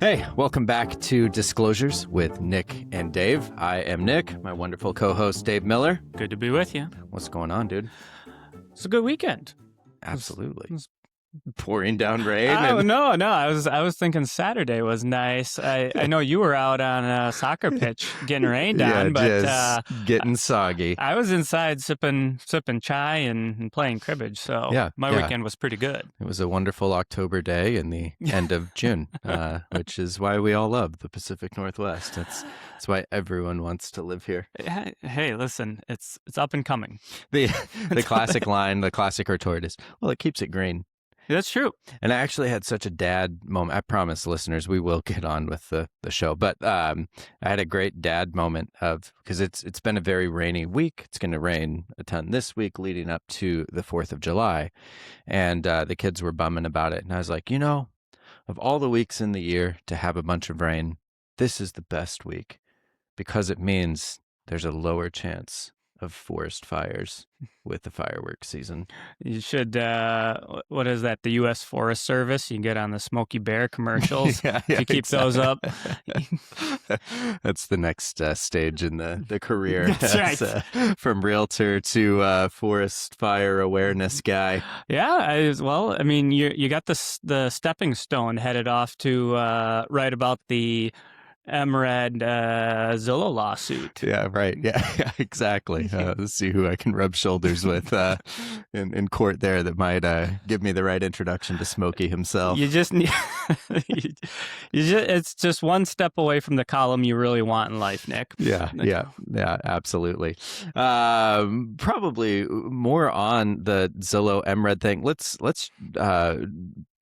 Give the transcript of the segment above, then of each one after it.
Hey, welcome back to Disclosures with Nick and Dave. I am Nick, my wonderful co-host Dave Miller. Good to be with you. What's going on, dude? It's a good weekend. Absolutely. It's Pouring down rain. No. I was thinking Saturday was nice. I know you were out on a soccer pitch getting rained on, but just getting soggy. I was inside sipping chai and playing cribbage. So my weekend was pretty good. It was a wonderful October day in the end of June, which is why we all love the Pacific Northwest. That's why everyone wants to live here. Hey, listen, it's up and coming. The classic line, the classic retort is, well, it keeps it green. That's true. And I actually had such a dad moment. I promise listeners, we will get on with the show. But I had a great dad moment because it's been a very rainy week. It's going to rain a ton this week leading up to the 4th of July. And the kids were bumming about it. And I was like, of all the weeks in the year to have a bunch of rain, this is the best week because it means there's a lower chance of forest fires with the fireworks season. You should, what is that, the U.S. Forest Service? You get on the Smokey Bear commercials. You keep those up. That's the next stage in the career. That's right. From realtor to forest fire awareness guy. Yeah, you got the stepping stone headed off to write about the MRED Zillow lawsuit. Yeah, right. Yeah, exactly. Let's see who I can rub shoulders with in court there that might give me the right introduction to Smokey himself. You just need, it's just one step away from the column you really want in life, Nick. Yeah, absolutely. Probably more on the Zillow MRED thing. Let's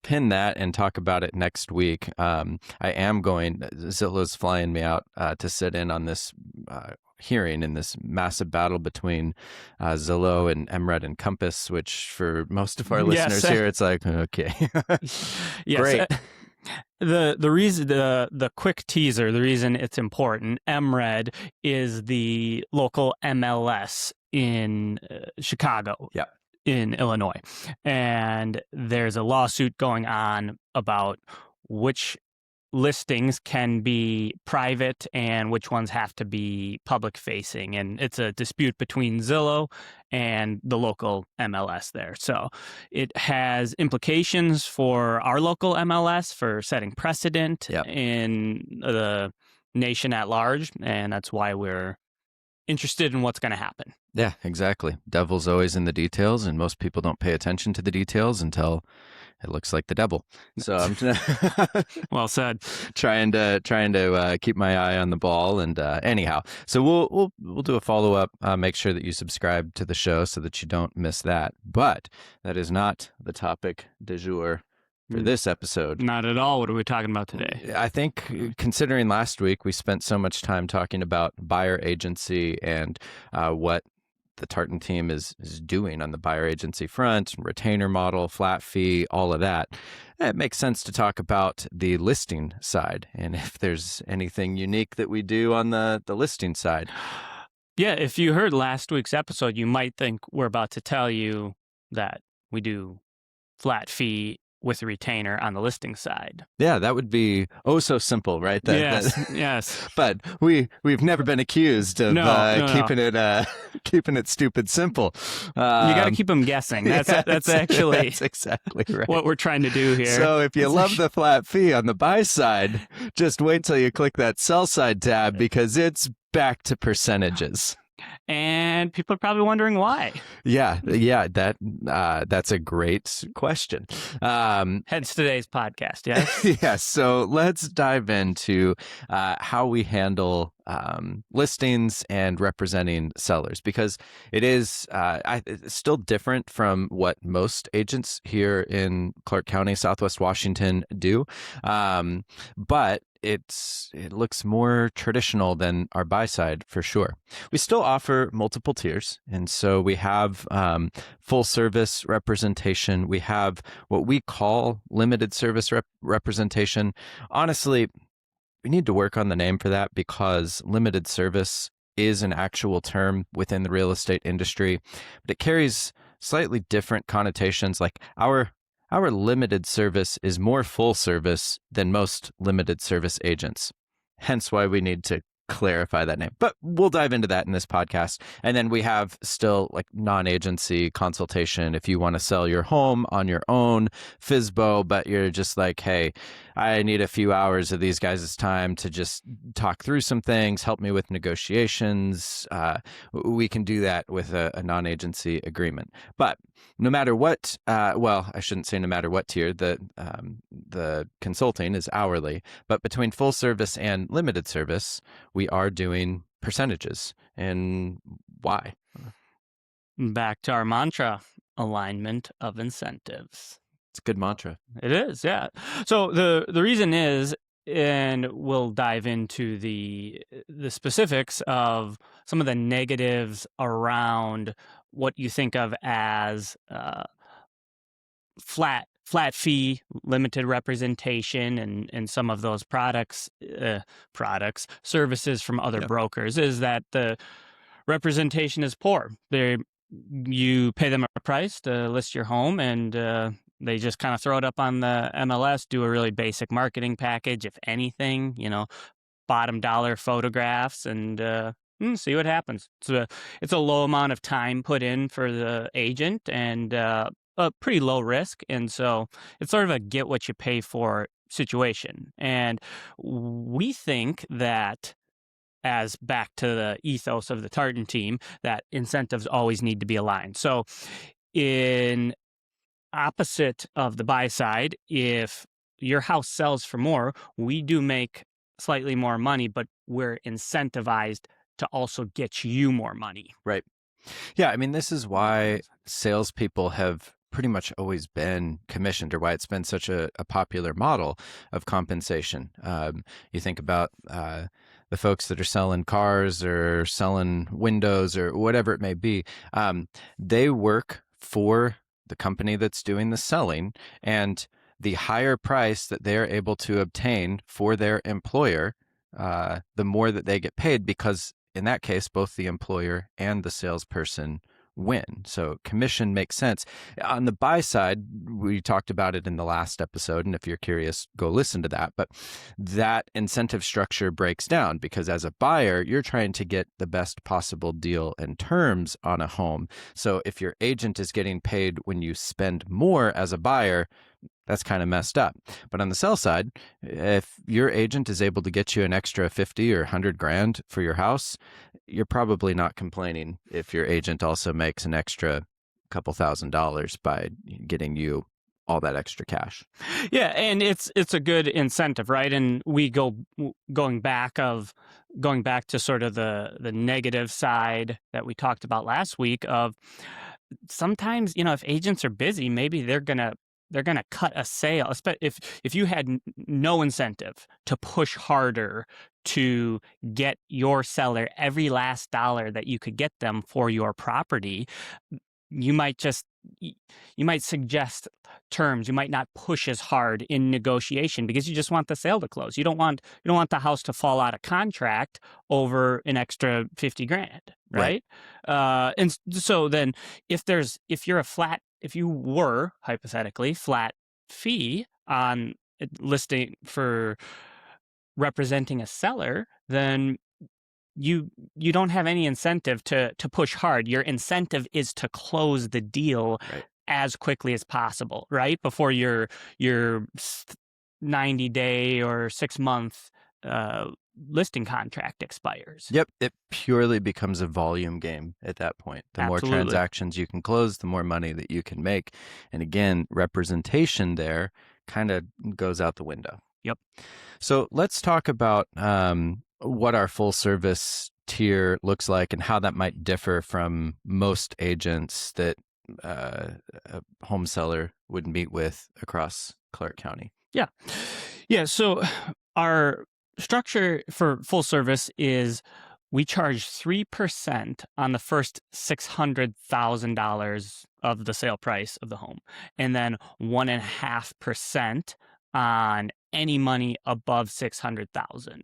pin that and talk about it next week. Zillow's flying me out to sit in on this hearing in this massive battle between Zillow and MRED and Compass, which for most of our listeners here, it's like, okay. Yes. Great. The reason, the quick teaser, the reason it's important, MRED is the local MLS in Chicago. Yeah. In Illinois. And there's a lawsuit going on about which listings can be private and which ones have to be public facing. And it's a dispute between Zillow and the local MLS there. So it has implications for our local MLS for setting precedent in the nation at large. And that's why we're interested in what's going to happen. Yeah, exactly. Devil's always in the details, and most people don't pay attention to the details until it looks like the devil. So I'm well said. Trying to keep my eye on the ball. And anyhow, so we'll do a follow up. Make sure that you subscribe to the show so that you don't miss that. But that is not the topic du jour for this episode. Not at all. What are we talking about today? I think considering last week we spent so much time talking about buyer agency and what the Tartan Team is doing on the buyer agency front, retainer model, flat fee, all of that, it makes sense to talk about the listing side and if there's anything unique that we do on the listing side. Yeah, if you heard last week's episode, you might think we're about to tell you that we do flat fee with a retainer on the listing side. Yeah, that would be so simple, right? Yes. But we've never been accused of keeping it stupid simple. You got to keep them guessing. That's actually that's exactly right. What we're trying to do here. So if you love the flat fee on the buy side, just wait till you click that sell side tab because it's back to percentages. And people are probably wondering why. Yeah, that's a great question. Hence today's podcast, yes? Yes, so let's dive into how we handle listings and representing sellers, because it is it's still different from what most agents here in Clark County, Southwest Washington do, but it looks more traditional than our buy side for sure. We still offer multiple tiers. And so we have full service representation. We have what we call limited service representation. Honestly, we need to work on the name for that because limited service is an actual term within the real estate industry, but it carries slightly different connotations. Like our Our limited service is more full service than most limited service agents. Hence why we need to clarify that name. But we'll dive into that in this podcast. And then we have still like non-agency consultation if you want to sell your home on your own, FSBO, but you're just like, hey, I need a few hours of these guys' time to just talk through some things, help me with negotiations. We can do that with a non-agency agreement. But no matter what, well, I shouldn't say no matter what tier, the consulting is hourly, but between full service and limited service, we are doing percentages. And why? Back to our mantra, alignment of incentives. It's a good mantra. It is, yeah. So the reason is, and we'll dive into the specifics of some of the negatives around what you think of as flat fee, limited representation, and some of those services from other brokers, is that the representation is poor. You pay them a price to list your home, and they just kind of throw it up on the MLS, do a really basic marketing package, if anything, bottom dollar photographs, and see what happens. It's a low amount of time put in for the agent, and a pretty low risk. And so it's sort of a get what you pay for situation. And we think that, as back to the ethos of the Tartan Team, that incentives always need to be aligned. So in opposite of the buy side, if your house sells for more, we do make slightly more money, but we're incentivized to also get you more money. Right. Yeah. I mean, this is why salespeople have pretty much always been commissioned, or why it's been such a popular model of compensation. You think about the folks that are selling cars or selling windows or whatever it may be. They work for the company that's doing the selling, and the higher price that they're able to obtain for their employer, the more that they get paid, because in that case, both the employer and the salesperson win. So commission makes sense. On the buy side, we talked about it in the last episode, and if you're curious, go listen to that. But that incentive structure breaks down, because as a buyer, you're trying to get the best possible deal and terms on a home. So if your agent is getting paid when you spend more as a buyer, that's kind of messed up. But on the sell side, if your agent is able to get you an extra 50 or 100 grand for your house, you're probably not complaining if your agent also makes an extra couple $1,000s by getting you all that extra cash. Yeah, and it's a good incentive, right? And we going back to sort of the negative side that we talked about last week of, sometimes, if agents are busy, maybe they're gonna cut a sale. If you had no incentive to push harder to get your seller every last dollar that you could get them for your property, you might suggest terms. You might not push as hard in negotiation because you just want the sale to close. You don't want the house to fall out of contract over an extra 50 grand, right? And so then if you were hypothetically flat fee on listing for representing a seller, then you don't have any incentive to push hard. Your incentive is to close the deal as quickly as possible, right? Before your 90-day or 6-month listing contract expires. Yep. It purely becomes a volume game at that point. The more transactions you can close, the more money that you can make. And again, representation there kind of goes out the window. Yep. So let's talk about what our full service tier looks like and how that might differ from most agents that a home seller would meet with across Clark County. Yeah. So our structure for full service is we charge 3% on the first $600,000 of the sale price of the home, and then 1.5% on any money above $600,000.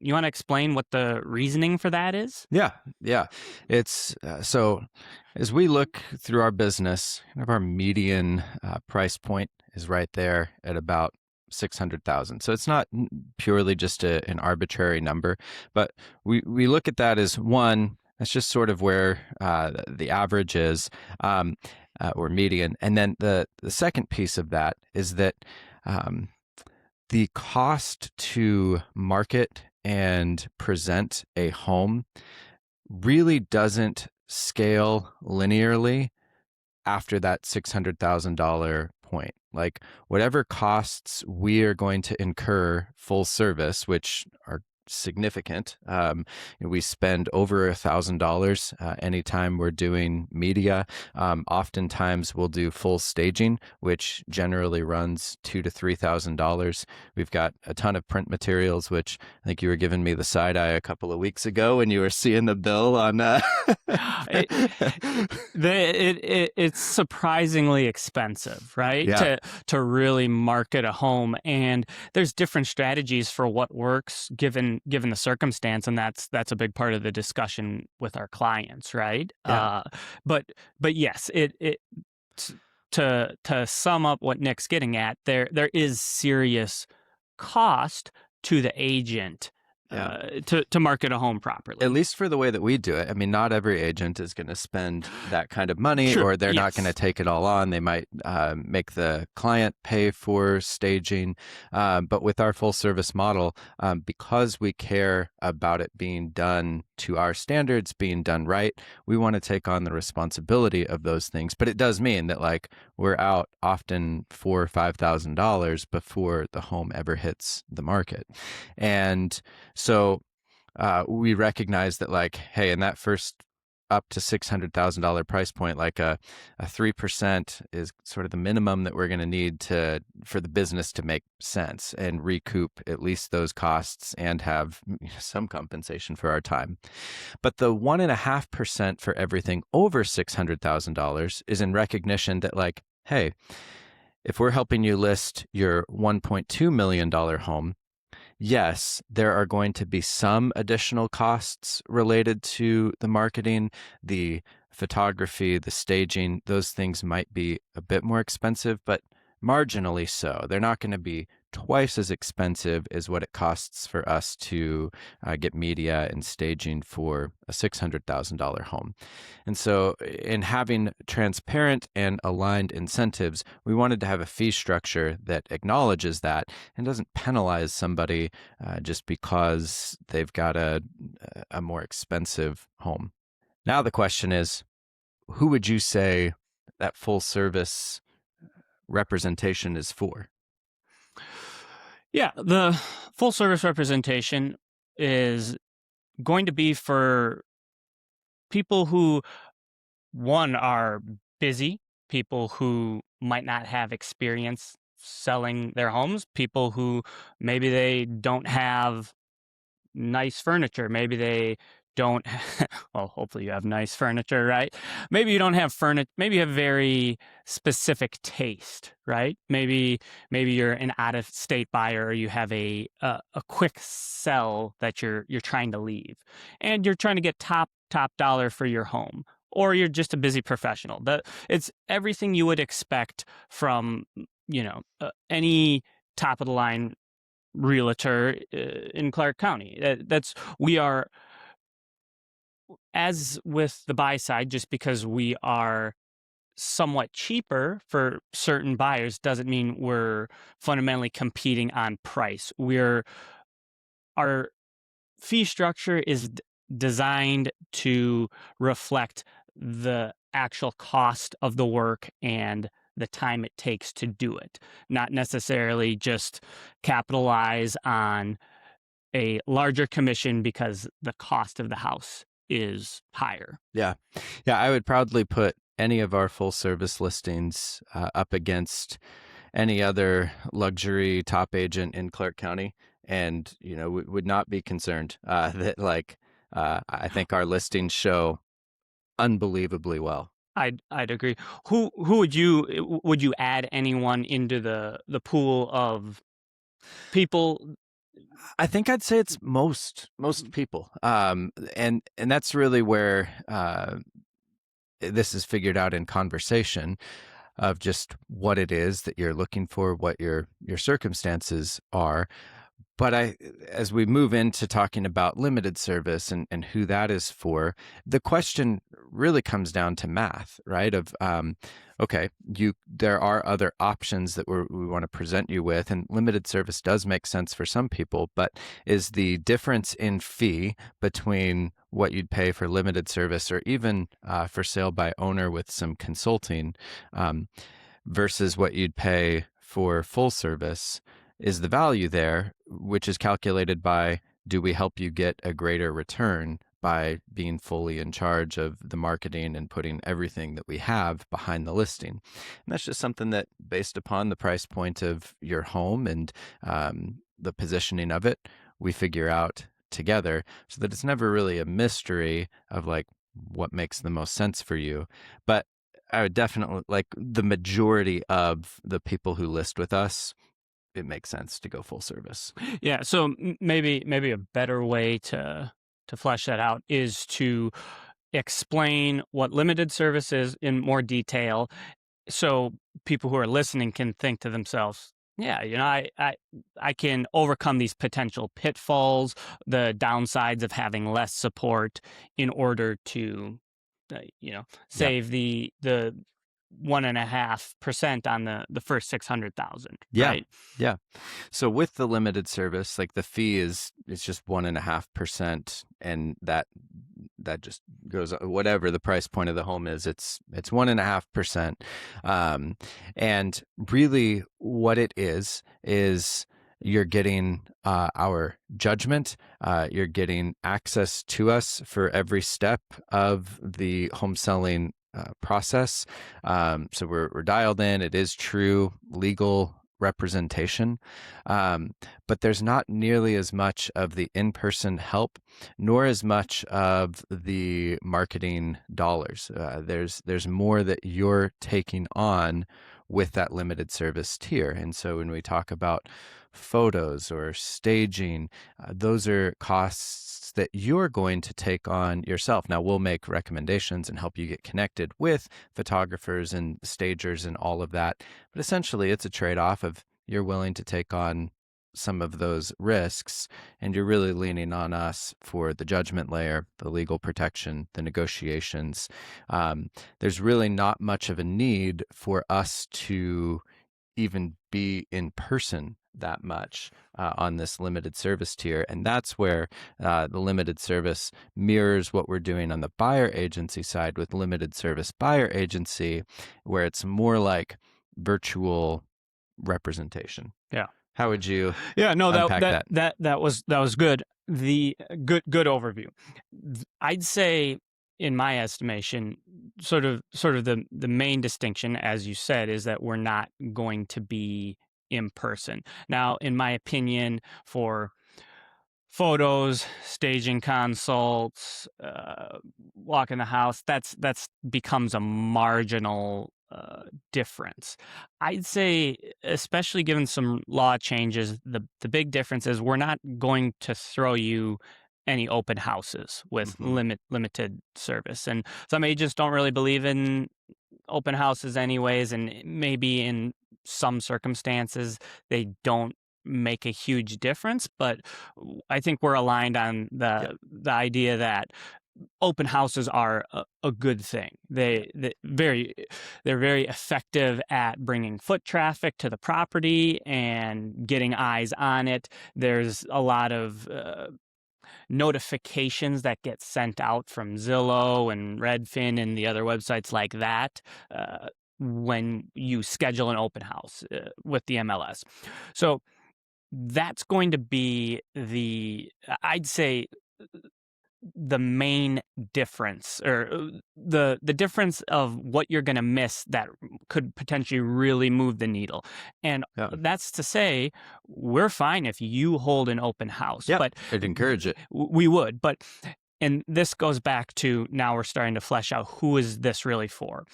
you want to explain what the reasoning for that is? Yeah, yeah. It's so as we look through our business, kind of our median price point is right there at about 600,000. So it's not purely just an arbitrary number, but we look at that as one. That's just sort of where the average is, or median. And then the second piece of that is that um, the cost to market and present a home really doesn't scale linearly after that $600,000 point. Like whatever costs we are going to incur full service, which are significant. We spend over $1,000 anytime we're doing media. Oftentimes we'll do full staging, which generally runs $2,000 to $3,000. We've got a ton of print materials, which I think you were giving me the side eye a couple of weeks ago when you were seeing the bill on. It's surprisingly expensive, right? Yeah. To really market a home, and there's different strategies for what works given the circumstance, and that's a big part of the discussion with our clients, right? Yeah. But yes, to sum up what Nick's getting at, there is serious cost to the agent Yeah. to market a home properly. At least for the way that we do it. I mean, not every agent is going to spend that kind of money, Sure. or they're not Yes. going to take it all on. They might make the client pay for staging. But with our full service model, because we care about it being done to our standards, being done right, we want to take on the responsibility of those things. But it does mean that like we're out often $4,000 or $5,000 before the home ever hits the market. And so we recognize that like, hey, in that first up to $600,000 price point, like a 3% is sort of the minimum that we're going to need for the business to make sense and recoup at least those costs and have some compensation for our time. But the 1.5% for everything over $600,000 is in recognition that like, hey, if we're helping you list your $1.2 million home, yes, there are going to be some additional costs related to the marketing, the photography, the staging. Those things might be a bit more expensive, but marginally so. They're not going to be twice as expensive as what it costs for us to get media and staging for a $600,000 home. And so, in having transparent and aligned incentives, we wanted to have a fee structure that acknowledges that and doesn't penalize somebody just because they've got a more expensive home. Now, the question is, who would you say that full service representation is for? Yeah, the full service representation is going to be for people who, one, are busy, people who might not have experience selling their homes, people who maybe they don't have nice furniture. Maybe they don't, well, hopefully you have nice furniture, right? Maybe you don't have furniture. Maybe you have very specific taste, right? Maybe you're an out of state buyer, or you have a quick sell that you're trying to leave, and you're trying to get top dollar for your home. Or you're just a busy professional. It's everything you would expect from any top of the line realtor in Clark County. We are, as with the buy side, just because we are somewhat cheaper for certain buyers doesn't mean we're fundamentally competing on price. Our fee structure is designed to reflect the actual cost of the work and the time it takes to do it, not necessarily just capitalize on a larger commission because the cost of the house is higher. Yeah. Yeah. I would proudly put any of our full service listings up against any other luxury top agent in Clark County. And, would not be concerned that like, I think our listings show unbelievably well. I'd agree. Who would you add anyone into the pool of people I think I'd say it's most people, and that's really where this is figured out in conversation of just what it is that you're looking for, what your circumstances are. But as we move into talking about limited service and who that is for, the question really comes down to math, right? Okay, there are other options that we want to present you with, and limited service does make sense for some people. But is the difference in fee between what you'd pay for limited service or even for sale by owner with some consulting um, versus what you'd pay for full service? Is the value there, which is calculated by, do we help you get a greater return by being fully in charge of the marketing and putting everything that we have behind the listing? And that's just something that, based upon the price point of your home and the positioning of it, we figure out together, so that it's never really a mystery of like what makes the most sense for you. But I would definitely, like, the majority of the people who list with us, it makes sense to go full service. Yeah. So maybe a better way to flesh that out is to explain what limited service is in more detail, so people who are listening can think to themselves, yeah, I can overcome these potential pitfalls, the downsides of having less support, in order to Yeah. save the 1.5% on the first 600,000, Yeah. right? Yeah. So with the limited service, like, the fee is just 1.5%, and that just goes, whatever the price point of the home is, it's 1.5%. And really what it is you're getting our judgment. You're getting access to us for every step of the home selling process. So we're dialed in. It is true legal representation. But there's not nearly as much of the in-person help, nor as much of the marketing dollars. There's more that you're taking on with that limited service tier. And so when we talk about photos or staging, those are costs that you're going to take on yourself. Now, we'll make recommendations and help you get connected with photographers and stagers and all of that. But essentially, it's a trade-off of, you're willing to take on some of those risks, and you're really leaning on us for the judgment layer, the legal protection, the negotiations. There's really not much of a need for us to even be in person that much on this limited service tier. And that's where the limited service mirrors what we're doing on the buyer agency side with limited service buyer agency, where it's more like virtual representation. Yeah. How would you Yeah, no, unpack that? that was good. The good overview. I'd say, in my estimation, sort of the main distinction, as you said, is that we're not going to be in person. Now, in my opinion, for photos, staging consults, walking the house, that's becomes a marginal difference. I'd say, especially given some law changes, the big difference is we're not going to throw you any open houses with Mm-hmm. limited service. And some agents don't really believe in open houses anyways, and maybe in some circumstances they don't make a huge difference, but I think we're aligned on Yep. the idea that open houses are a good thing. They're very effective at bringing foot traffic to the property and getting eyes on it. There's a lot of notifications that get sent out from Zillow and Redfin and the other websites like that when you schedule an open house with the MLS. So that's going to be I'd say, the main difference, or the difference of what you're going to miss that could potentially really move the needle. And Yeah. that's to say, we're fine if you hold an open house, Yep. but I'd encourage it. we would. But, and this goes back to, now we're starting to flesh out, who is this really for?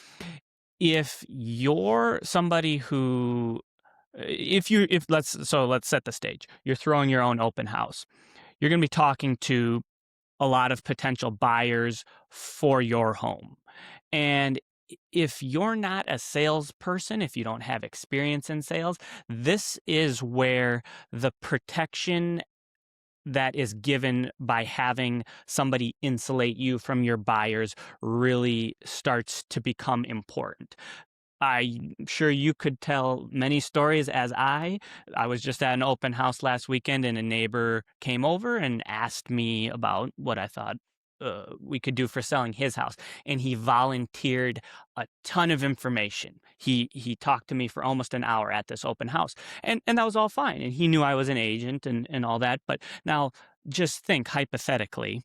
If you're somebody who if let's set the stage. You're throwing your own open house. You're going to be talking to a lot of potential buyers for your home. And if you're not a salesperson, if you don't have experience in sales, this is where the protection that is given by having somebody insulate you from your buyers really starts to become important. I'm sure you could tell many stories as I was just at an open house last weekend, and a neighbor came over and asked me about what I thought we could do for selling his house. And he volunteered a ton of information. He talked to me for almost an hour at this open house. And that was all fine. And he knew I was an agent and all that. But now just think hypothetically,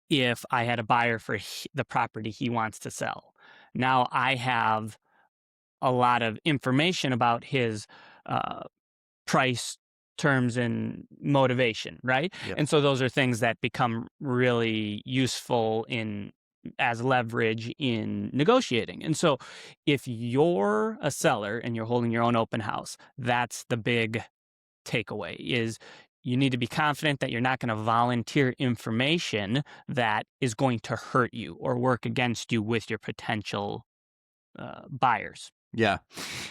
if I had a buyer for the property he wants to sell. Now I have a lot of information about his uh, price, terms, and motivation, right? Yep. And so those are things that become really useful in as leverage in negotiating. And so if you're a seller and you're holding your own open house, that's the big takeaway is you need to be confident that you're not going to volunteer information that is going to hurt you or work against you with your potential buyers. Yeah,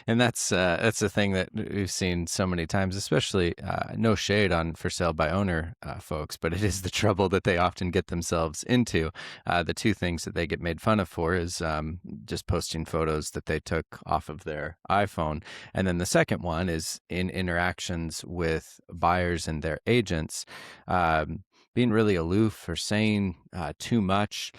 and that's a thing that we've seen so many times, especially no shade on for sale by owner folks, but it is the trouble that they often get themselves into. The two things that they get made fun of for is just posting photos that they took off of their iPhone, and then the second one is in interactions with buyers and their agents. Being really aloof or saying too much,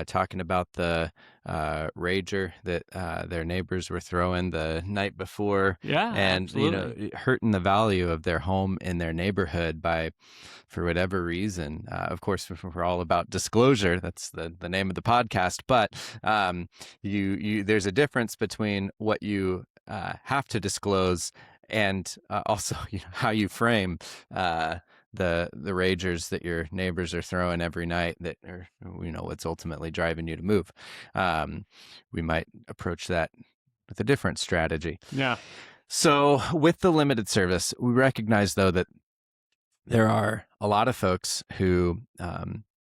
talking about the rager that their neighbors were throwing the night before, Yeah, and absolutely. hurting the value of their home in their neighborhood by, for whatever reason. Of course, we're all about disclosure. That's the name of the podcast. But you there's a difference between what you have to disclose and also how you frame the ragers that your neighbors are throwing every night that are what's ultimately driving you to move. We might approach that with a different strategy. Yeah. So with the limited service, we recognize though that there are a lot of folks who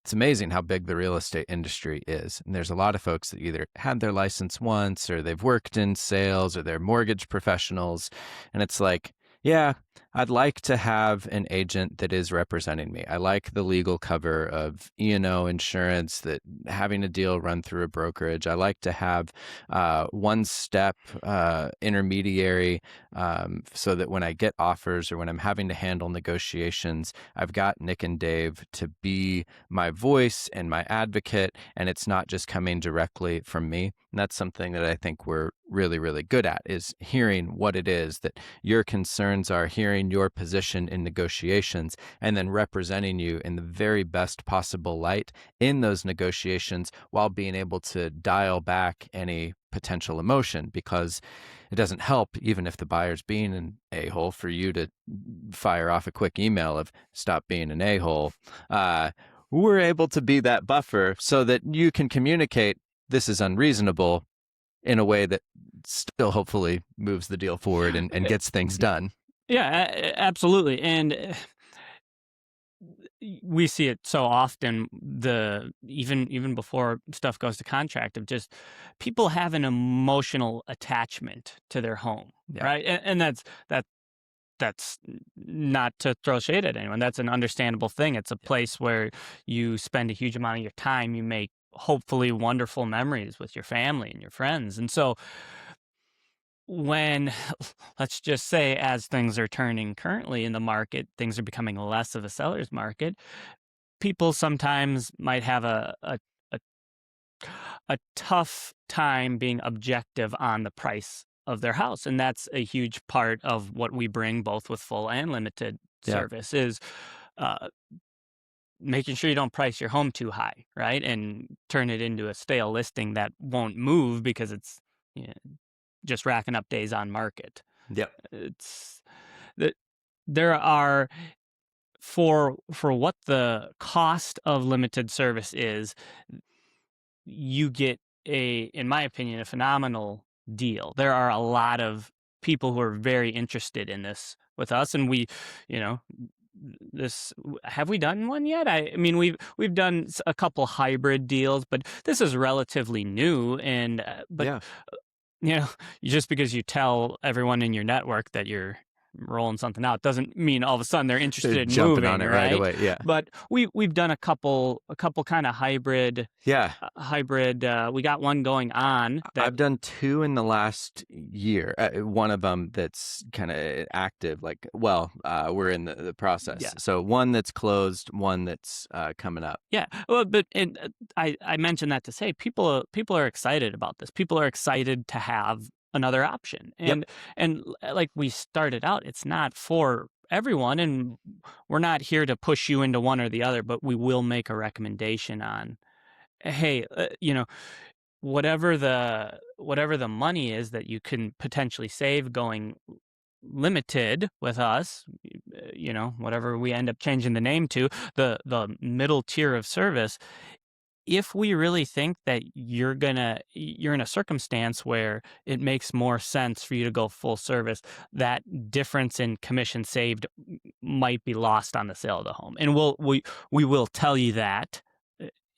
it's amazing how big the real estate industry is. And there's a lot of folks that either had their license once or they've worked in sales or they're mortgage professionals. And it's like, yeah, I'd like to have an agent that is representing me. I like the legal cover of E&O insurance, that having a deal run through a brokerage. I like to have one step intermediary so that when I get offers or when I'm having to handle negotiations, I've got Nick and Dave to be my voice and my advocate, and it's not just coming directly from me. And that's something that I think we're really, really good at, is hearing what it is that your concerns are, hearing your position in negotiations, and then representing you in the very best possible light in those negotiations while being able to dial back any potential emotion, because it doesn't help, even if the buyer's being an a-hole, for you to fire off a quick email of stop being an a-hole. We're able to be that buffer so that you can communicate this is unreasonable in a way that still hopefully moves the deal forward and gets things done. Yeah, absolutely. And we see it so often, even before stuff goes to contract, of just people have an emotional attachment to their home, Yeah. right? And that's not to throw shade at anyone. That's an understandable thing. It's a place where you spend a huge amount of your time. You make hopefully wonderful memories with your family and your friends. And so when, let's just say, as things are turning currently in the market, things are becoming less of a seller's market. People sometimes might have a, a tough time being objective on the price of their house. And that's a huge part of what we bring, both with full and limited Yeah. service, is uh, making sure you don't price your home too high, right? And turn it into a stale listing that won't move because it's just racking up days on market. Yep. It's that there are, for what the cost of limited service is, you get in my opinion, a phenomenal deal. There are a lot of people who are very interested in this with us, and we, you know, this have we done one yet? I mean, we've done a couple hybrid deals, but this is relatively new, and but Yeah. you know, just because you tell everyone in your network that you're rolling something out doesn't mean all of a sudden they're They're interested in jumping on moving, it right right? away. Yeah. But we've done a couple kind of hybrid Yeah. we got one going on that I've done two in the last year. One of them that's kind of active, like, well, we're in the process. yeah. So one that's closed, one that's coming up. Yeah, well, but and I mentioned that to say people are excited about this. People are excited to have another option, Yep. and like we started out, it's not for everyone, and we're not here to push you into one or the other, but we will make a recommendation on, hey, whatever the money is that you can potentially save going limited with us, whatever we end up changing the name to, the middle tier of service, if we really think that you're in a circumstance where it makes more sense for you to go full service, that difference in commission saved might be lost on the sale of the home. And we will tell you that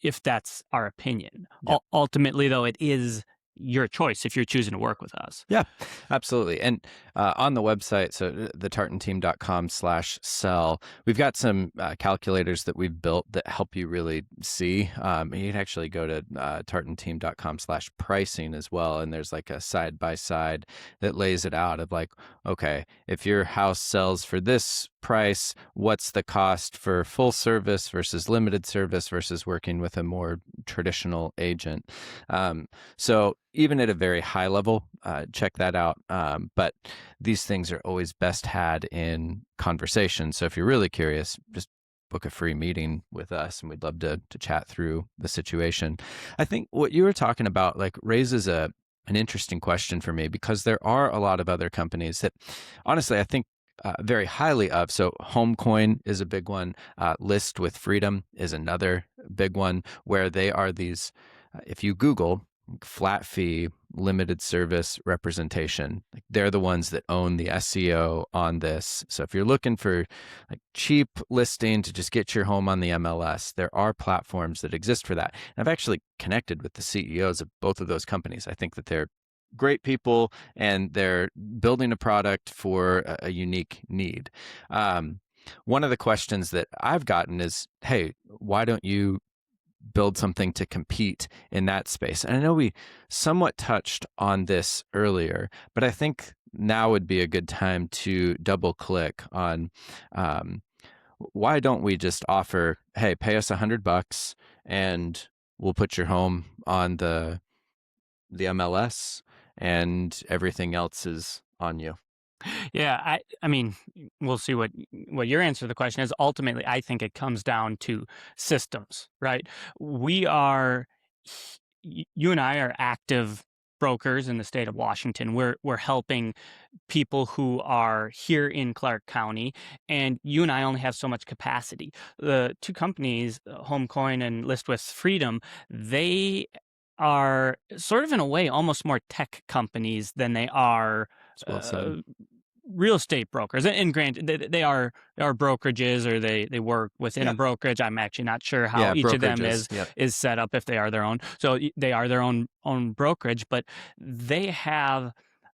if that's our opinion. Yep. Ultimately, though, it is your choice if you're choosing to work with us. Yeah, absolutely. And on the website, so thetartanteam.com/sell, we've got some calculators that we've built that help you really see. You can actually go to tartanteam.com/pricing as well. And there's like a side by side that lays it out of like, okay, if your house sells for this price, what's the cost for full service versus limited service versus working with a more traditional agent? So even at a very high level, check that out. But these things are always best had in conversation. So if you're really curious, just book a free meeting with us, and we'd love to chat through the situation. I think what you were talking about like raises an interesting question for me, because there are a lot of other companies that honestly I think very highly of. So Homecoin is a big one. List with Freedom is another big one, where they are these, if you Google flat fee limited service representation, like they're the ones that own the SEO on this. So if you're looking for like cheap listing to just get your home on the MLS, there are platforms that exist for that. And I've actually connected with the CEOs of both of those companies. I think that they're great people and they're building a product for a unique need. One of the questions that I've gotten is, hey, why don't you build something to compete in that space? And I know we somewhat touched on this earlier, but I think now would be a good time to double click on why don't we just offer, hey, pay us $100 and we'll put your home on the MLS and everything else is on you. Yeah, I mean, we'll see what your answer to the question is. Ultimately, I think it comes down to systems, right? We are, you and I are active brokers in the state of Washington. We're helping people who are here in Clark County, and you and I only have so much capacity. The two companies, Homecoin and List with Freedom, they are sort of in a way almost more tech companies than they are It's well said. real estate brokers. And granted, they are brokerages, or they work within a Yeah. brokerage. I'm actually not sure how Yeah, each of them brokerages. Yep. is set up if they are their own. So they are their own brokerage, but they have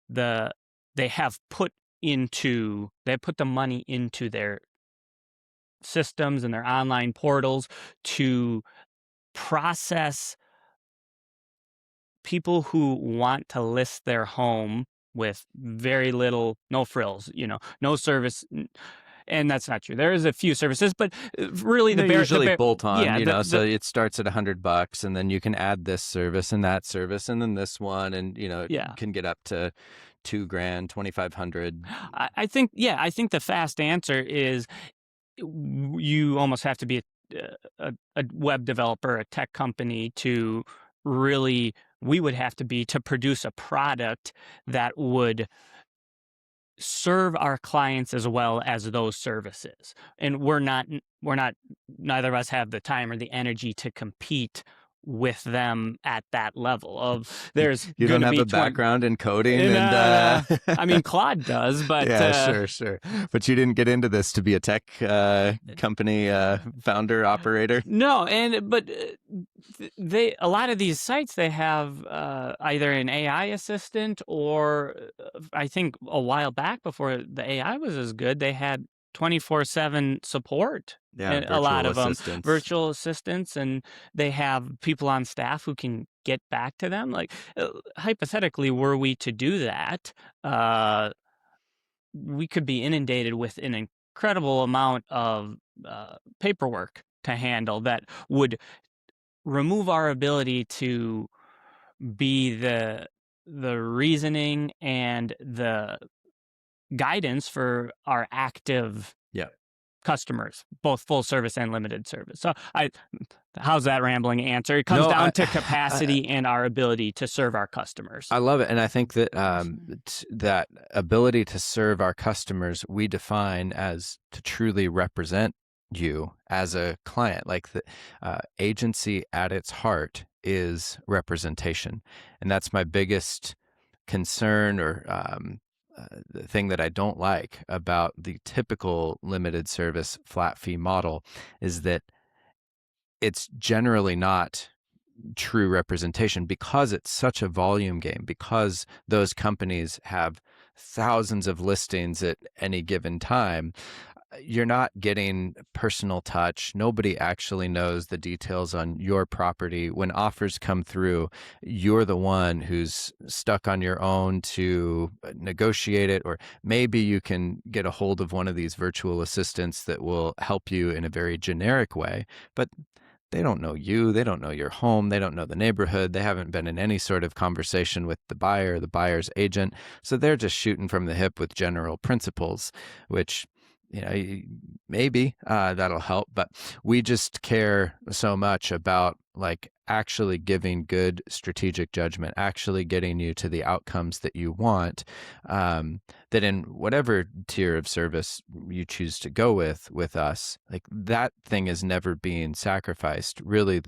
the they have put the money into their systems and their online portals to process people who want to list their home with very little, no frills, no service. And that's not true. There is a few services, but really They're usually the bolt on, yeah, so it starts at $100 and then you can add this service and that service and then this one, and it yeah. can get up to $2,000, 2,500. I think the fast answer is you almost have to be a web developer, a tech company to really. We would have to be to produce a product that would serve our clients as well as those services. And we're not neither of us have the time or the energy to compete with them at that level of there's You going don't to have be a 20. background in coding and No, I mean, Claude does, but yeah, sure. But you didn't get into this to be a tech company founder operator. no, but they a lot of these sites they have either an AI assistant or I think a while back before the AI was as good, they had 24/7 support. Yeah, And a lot virtual of them assistants. virtual assistants, and they have people on staff who can get back to them. Like hypothetically, were we to do that, uh, we could be inundated with an incredible amount of paperwork to handle that would remove our ability to be the reasoning and the guidance for our active Yeah. customers, both full service and limited service. So how's that rambling answer? It comes No, down to I capacity and our ability to serve our customers. I love it, and I think that that ability to serve our customers we define as to truly represent you as a client. Like the agency at its heart is representation, and that's my biggest concern or the thing that I don't like about the typical limited service flat fee model is that it's generally not true representation because it's such a volume game, because those companies have thousands of listings at any given time. You're not getting personal touch. Nobody actually knows the details on your property. When offers come through, you're the one who's stuck on your own to negotiate it, or maybe you can get a hold of one of these virtual assistants that will help you in a very generic way. But they don't know you. They don't know your home. They don't know the neighborhood. They haven't been in any sort of conversation with the buyer, the buyer's agent. So they're just shooting from the hip with general principles, which, maybe that'll help. But we just care so much about like actually giving good strategic judgment, actually getting you to the outcomes that you want, that in whatever tier of service you choose to go with us, like that thing is never being sacrificed. Really,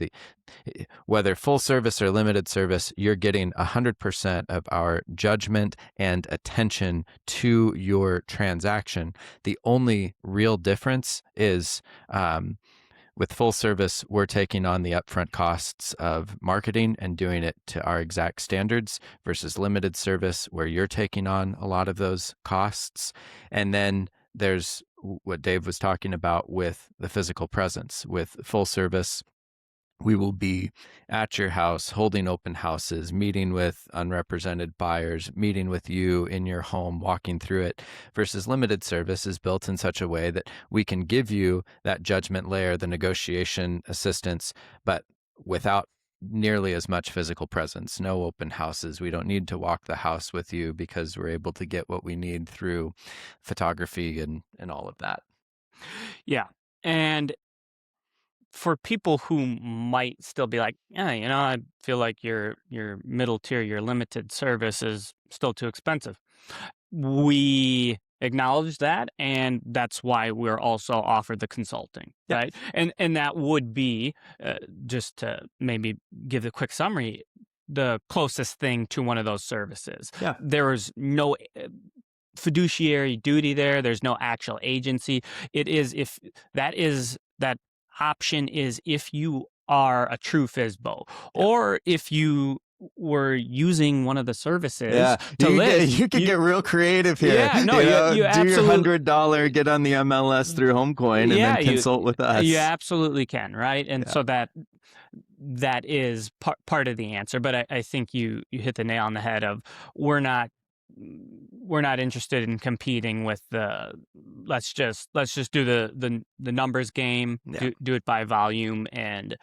whether full service or limited service, you're getting 100% of our judgment and attention to your transaction. The only real difference is with full service, we're taking on the upfront costs of marketing and doing it to our exact standards versus limited service, where you're taking on a lot of those costs. And then there's what Dave was talking about with the physical presence. With full service, we will be at your house, holding open houses, meeting with unrepresented buyers, meeting with you in your home, walking through it, versus limited service is built in such a way that we can give you that judgment layer, the negotiation assistance, but without nearly as much physical presence. No open houses. We don't need to walk the house with you because we're able to get what we need through photography and all of that. Yeah. And for people who might still be like, yeah, I feel like your middle tier, your limited service is still too expensive. We acknowledge that, and that's why we're also offered the consulting, Yeah. right? And that would be just to maybe give a quick summary, the closest thing to one of those services. Yeah. There is no fiduciary duty there. There's no actual agency. It is if that option is if you are a true FSBO, or if you were using one of the services to list. You could get real creative here. Yeah, no, you do absolutely, your $100, get on the MLS through HomeCoin, and then consult with us. You absolutely can, right? And so that is part of the answer. But I think you hit the nail on the head of we're not interested in competing with the let's just do the numbers game, do it by volume. And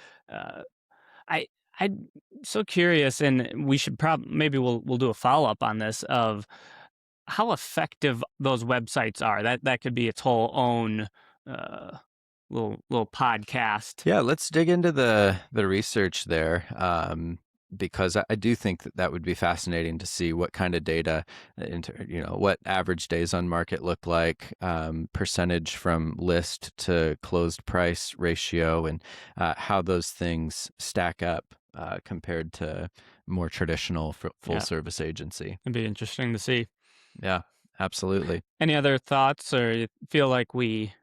I'm so curious, and we should maybe we'll do a follow-up on this of how effective those websites are. That could be its whole own little podcast. Yeah, let's dig into the research there. Because I do think that would be fascinating to see what kind of data, what average days on market look like, percentage from list to closed price ratio, and how those things stack up compared to more traditional full Yeah, service agency. it'd be interesting to see. Yeah, absolutely. Any other thoughts, or you feel like we?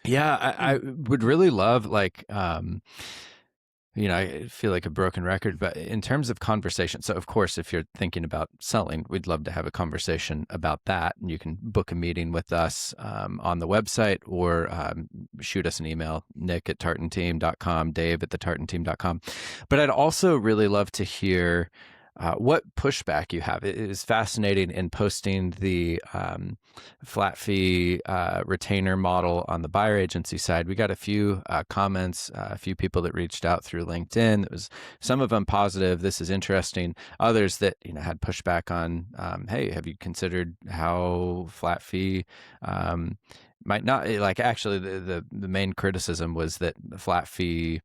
Yeah, I Mm, would really love like I feel like a broken record, but in terms of conversation, so of course, if you're thinking about selling, we'd love to have a conversation about that. And you can book a meeting with us on the website or shoot us an email, nick@tartanteam.com, dave@thetartanteam.com. But I'd also really love to hear what pushback you have. It is fascinating in posting the flat fee retainer model on the buyer agency side. We got a few comments, a few people that reached out through LinkedIn. It was some of them positive. This is interesting. Others that had pushback on, hey, have you considered how flat fee might not like actually the main criticism was that the flat fee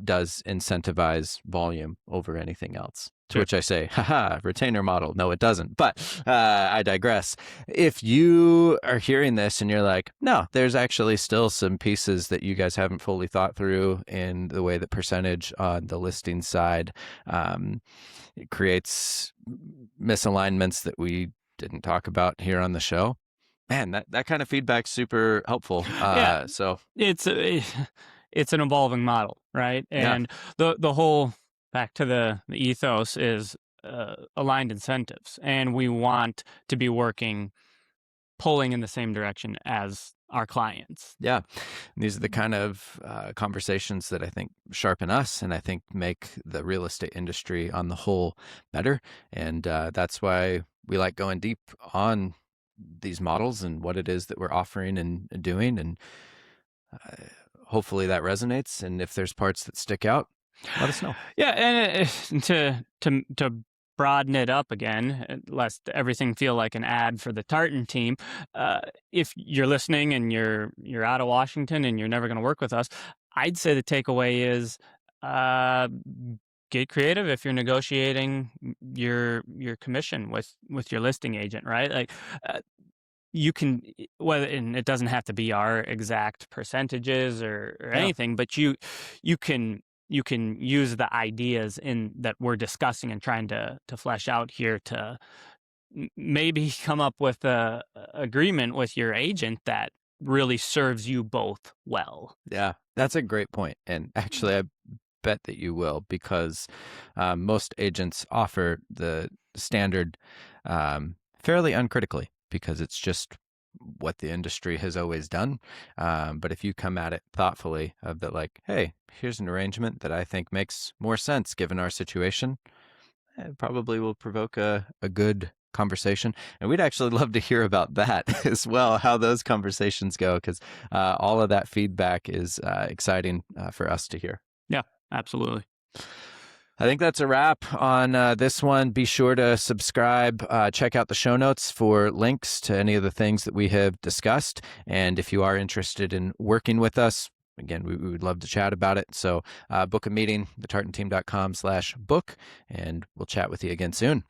does incentivize volume over anything else. To sure. which I say, haha, retainer model. No, it doesn't. But I digress. If you are hearing this and you're like, no, there's actually still some pieces that you guys haven't fully thought through in the way that percentage on the listing side it creates misalignments that we didn't talk about here on the show. Man, that kind of feedback's super helpful. Yeah, So it's it's an evolving model, right? yeah, And the whole back to the ethos is aligned incentives, and we want to be working pulling in the same direction as our clients. yeah. And these are the kind of conversations that I think sharpen us and I think make the real estate industry on the whole better. And that's why we like going deep on these models and what it is that we're offering and doing. And uh, hopefully that resonates. And if there's parts that stick out, let us know. Yeah, and to broaden it up again, lest everything feel like an ad for the Tartan team. If you're listening and you're out of Washington and you're never going to work with us, I'd say the takeaway is uh, get creative if you're negotiating your commission with your listing agent, right? Like. You can whether and it doesn't have to be our exact percentages or Yeah. anything, but you can you can use the ideas in that we're discussing and trying to flesh out here to maybe come up with a agreement with your agent that really serves you both well. Yeah. That's a great point. And actually, I bet that you will because most agents offer the standard fairly uncritically because it's just what the industry has always done. But if you come at it thoughtfully, of that, like, hey, here's an arrangement that I think makes more sense given our situation, it probably will provoke a good conversation. And we'd actually love to hear about that as well, how those conversations go, because all of that feedback is exciting for us to hear. Yeah, absolutely. I think that's a wrap on this one. Be sure to subscribe. Check out the show notes for links to any of the things that we have discussed. And if you are interested in working with us, again, we would love to chat about it. So book a meeting, thetartanteam.com/book, and we'll chat with you again soon.